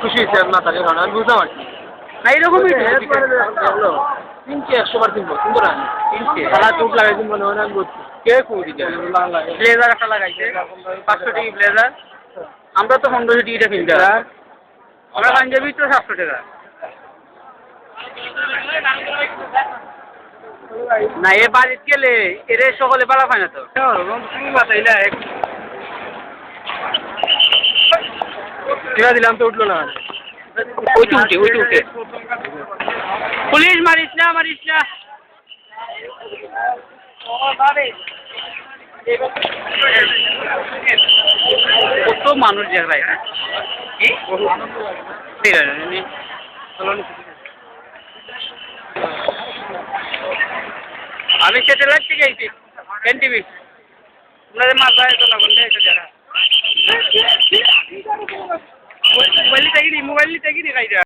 খুশি হয়েছে না তাকে কারণ আমি বুঝতে পারছি না এরকমই কিনছে 100 বার কিনবো কিন্তু না কিনছে সারা চোট লাগাইছি মনে হয় না আমি বলছি কে কুড়ি ব্লেজার একটা লাগাইছে 500 টাকা ব্লেজার আমরা তো 1500 টিকিটা কিনতে হবে আমরা পাঞ্জাবি তো 700 টাকা না এ বাড়িতে গেলে এর সকলে পালা পায় না তো তুমি বাতাইলা টিকা দিলাম তো উঠলো না ওইটু উঠে পুলিশ মারিস না কত মানুষ জায়গায় কি ঠিক আছে আমি স্যাটেলাইট থেকে আইছি এনটিভি আপনাদের মাথায় তো না বললে এটা যারা মোবাইল থেকে মোবাইল থেকে খাইরা